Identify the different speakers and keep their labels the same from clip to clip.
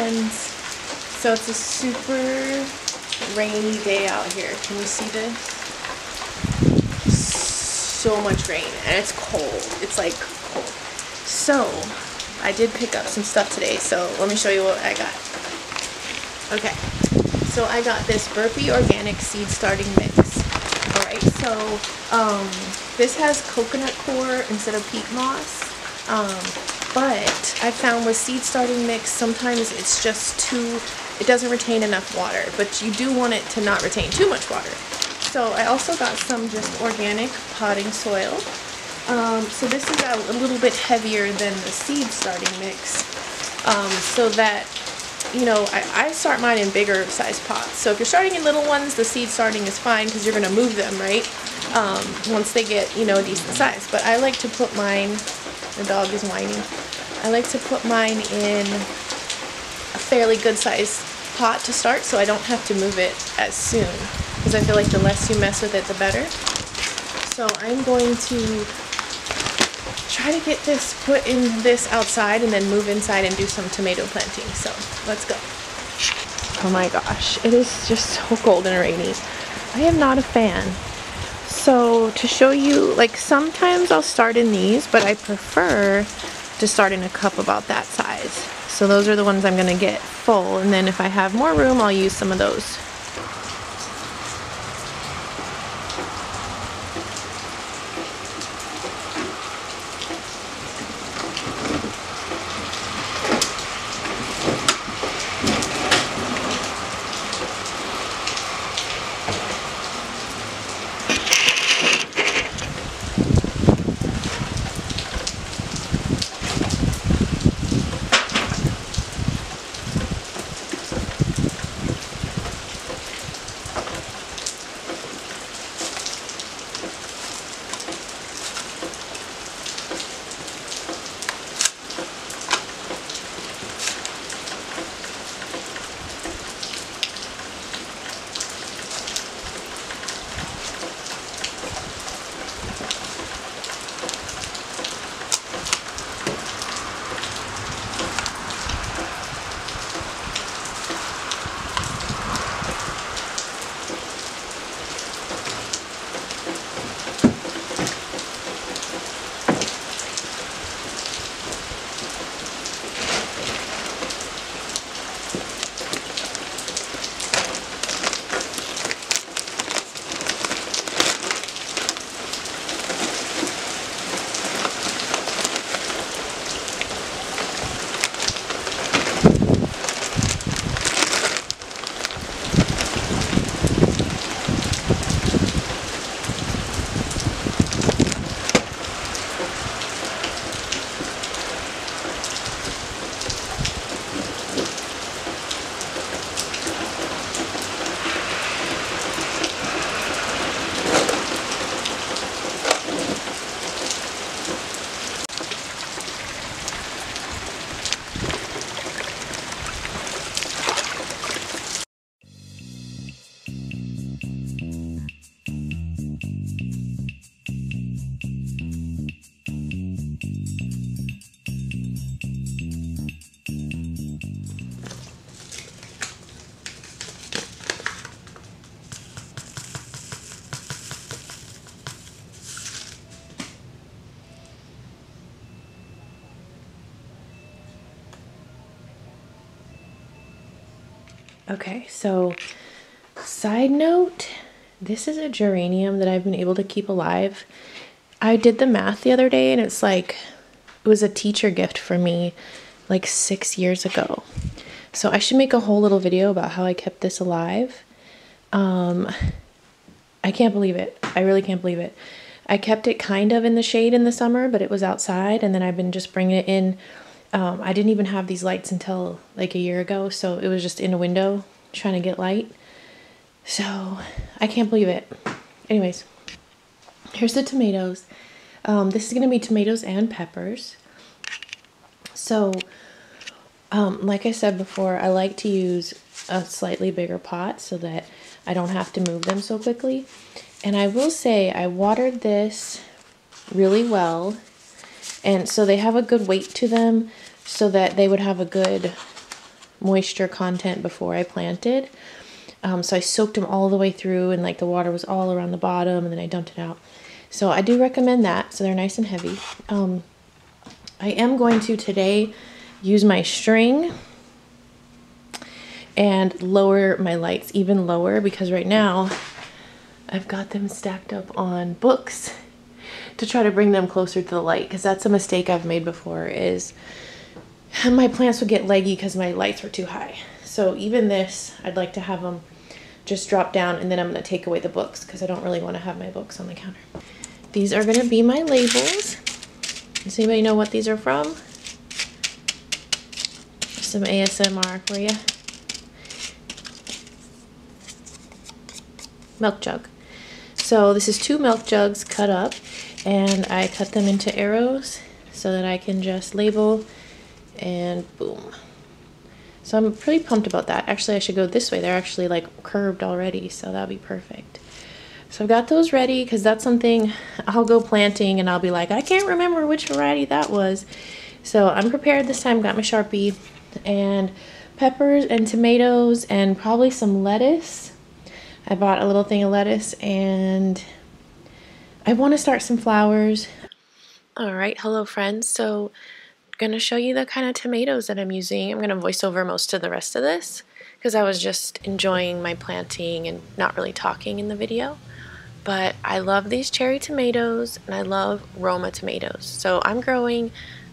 Speaker 1: friends. So it's a super rainy day out here. Can you see this? So much rain, and it's cold. It's like cold. So I did pick up some stuff today, so let me show you what I got. Okay, so I got this Burpee Organic Seed Starting Mix. Alright, so this has coconut coir instead of peat moss. But I found with seed starting mix, sometimes it's just too, it doesn't retain enough water, but you do want it to not retain too much water. So I also got some just organic potting soil. So this is a little bit heavier than the seed starting mix, so that, you know, I start mine in bigger size pots. So if you're starting in little ones, the seed starting is fine because you're going to move them, right? Once they get, you know, a decent size. But I like to put mine, the dog is whining, I like to put mine in a fairly good size pot to start so I don't have to move it as soon. Because I feel like the less you mess with it, the better. So I'm going to try to get this put in this outside and then move inside and do some tomato planting. So let's go. Oh my gosh, it is just so cold and rainy. I am not a fan. So to show you, like sometimes I'll start in these, but I prefer to start in a cup about that size. So those are the ones I'm gonna get full, and then if I have more room, I'll use some of those. Okay, so side note, this is a geranium that I've been able to keep alive. I did the math the other day and it's like, it was a teacher gift for me like 6 years ago. So I should make a whole little video about how I kept this alive. I can't believe it. I really can't believe it. I kept it kind of in the shade in the summer, but it was outside, and then I've been just bringing it in. I didn't even have these lights until like a year ago, so it was just in a window trying to get light. So I can't believe it. Anyways, here's the tomatoes. This is going to be tomatoes and peppers. So like I said before, I like to use a slightly bigger pot so that I don't have to move them so quickly. And I will say I watered this really well, and so they have a good weight to them so that they would have a good moisture content before I planted. So I soaked them all the way through, and like the water was all around the bottom, and then I dumped it out. So I do recommend that. So they're nice and heavy. I am going to today use my string and lower my lights even lower, because right now I've got them stacked up on books to try to bring them closer to the light, because that's a mistake I've made before, is my plants would get leggy because my lights were too high. So even this, I'd like to have them just drop down, and then I'm going to take away the books because I don't really want to have my books on the counter. These are going to be my labels. Does anybody know what these are from? Some ASMR for you. Milk jug. So this is 2 milk jugs cut up, and I cut them into arrows so that I can just label, and boom. So I'm pretty pumped about that. Actually, I should go this way. They're actually like curved already, so that'll be perfect. So I've got those ready, because that's something I'll go planting and I'll be like, I can't remember which variety that was. So I'm prepared this time. Got my Sharpie and peppers and tomatoes and probably some lettuce. I bought a little thing of lettuce, and I want to start some flowers. All right, hello friends. So I'm going to show you the kind of tomatoes that I'm using. I'm going to voice over most of the rest of this because I was just enjoying my planting and not really talking in the video. But I love these cherry tomatoes, and I love Roma tomatoes. So I'm growing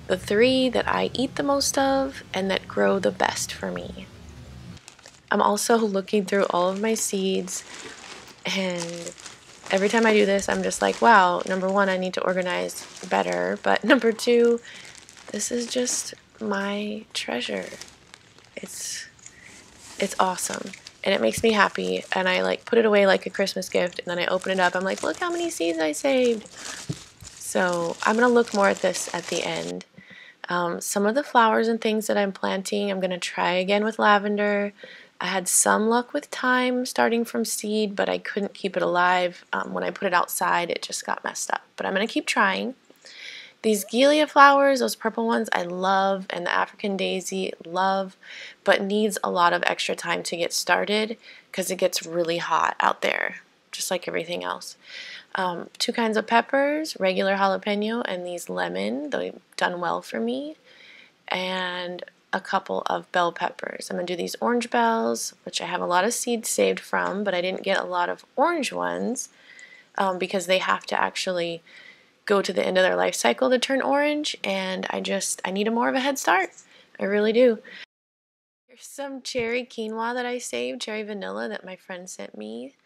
Speaker 1: the 3 that I eat the most of and that grow the best for me. I'm also looking through all of my seeds, and every time I do this, I'm just like, wow, number 1, I need to organize better. But number 2, this is just my treasure. It's awesome. And it makes me happy, and I like put it away like a Christmas gift, and then I open it up. I'm like, look how many seeds I saved. So I'm going to look more at this at the end. Some of the flowers and things that I'm planting, I'm going to try again with lavender. I had some luck with thyme starting from seed, but I couldn't keep it alive. When I put it outside, it just got messed up. But I'm going to keep trying. These Gilia flowers, those purple ones, I love, and the African daisy, love, but needs a lot of extra time to get started because it gets really hot out there, just like everything else. 2 kinds of peppers, regular jalapeno and these lemon. They've done well for me. And a couple of bell peppers. I'm going to do these orange bells, which I have a lot of seeds saved from, but I didn't get a lot of orange ones because they have to actually go to the end of their life cycle to turn orange, and I need more of a head start. I really do. Here's some cherry quinoa that I saved, cherry vanilla that my friend sent me,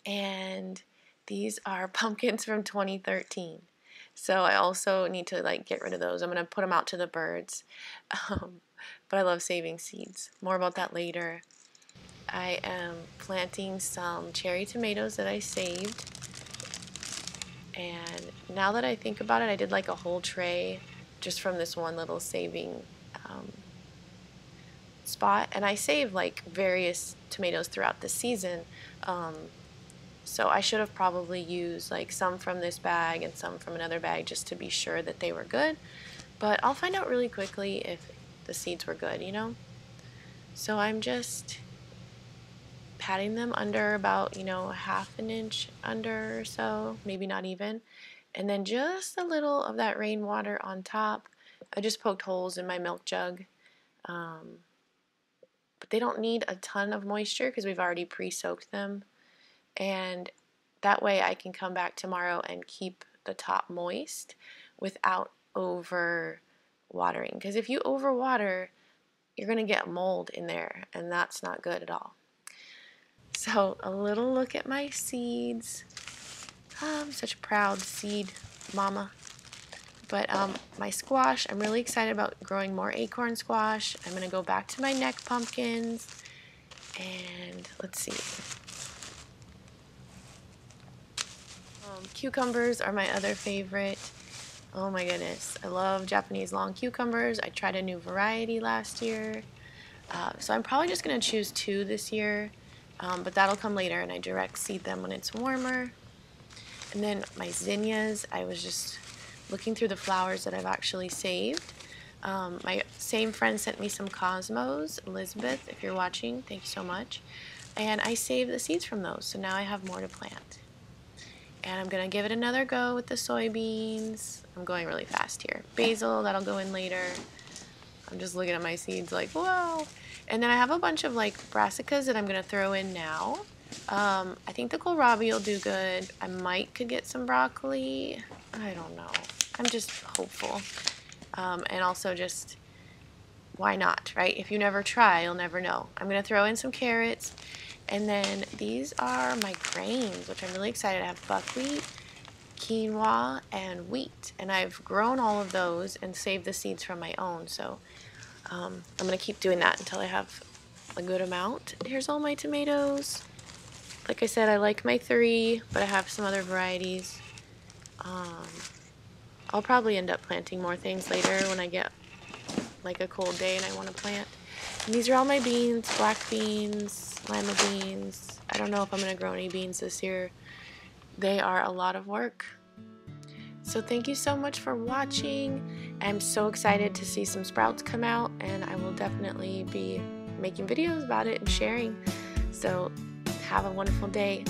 Speaker 1: and these are pumpkins from 2013. So I also need to like get rid of those. I'm going to put them out to the birds. But I love saving seeds. More about that later. I am planting some cherry tomatoes that I saved. And now that I think about it, I did like a whole tray just from this one little saving spot. And I save like various tomatoes throughout the season. So I should have probably used like some from this bag and some from another bag just to be sure that they were good. But I'll find out really quickly if the seeds were good, you know? So I'm just patting them under about, you know, 1/2 inch under or so, maybe not even. And then just a little of that rainwater on top. I just poked holes in my milk jug. But they don't need a ton of moisture because we've already pre-soaked them. And that way I can come back tomorrow and keep the top moist without over watering. Because if you overwater, you're going to get mold in there, and that's not good at all. So a little look at my seeds. I'm such a proud seed mama. But my squash, I'm really excited about growing more acorn squash. I'm going to go back to my neck pumpkins. And let's see. Cucumbers are my other favorite. Oh my goodness. I love Japanese long cucumbers. I tried a new variety last year. So I'm probably just going to choose 2 this year. But that'll come later, and I direct seed them when it's warmer. And then my zinnias, I was just looking through the flowers that I've actually saved. My same friend sent me some Cosmos. Elizabeth, if you're watching, thank you so much. And I saved the seeds from those, so now I have more to plant. And I'm going to give it another go with the soybeans. I'm going really fast here. Basil, that'll go in later. I'm just looking at my seeds like, whoa. And then I have a bunch of like brassicas that I'm going to throw in now. I think the kohlrabi will do good. I might could get some broccoli. I don't know. I'm just hopeful. And also just, why not, right? If you never try, you'll never know. I'm going to throw in some carrots. And then these are my grains, which I'm really excited. I have buckwheat, quinoa, and wheat. And I've grown all of those and saved the seeds from my own. So I'm going to keep doing that until I have a good amount. Here's all my tomatoes. Like I said, I like my 3, but I have some other varieties. I'll probably end up planting more things later when I get like a cold day and I want to plant. And these are all my beans, black beans, lima beans. I don't know if I'm going to grow any beans this year. They are a lot of work. So thank you so much for watching. I'm so excited to see some sprouts come out, and I will definitely be making videos about it and sharing. So have a wonderful day.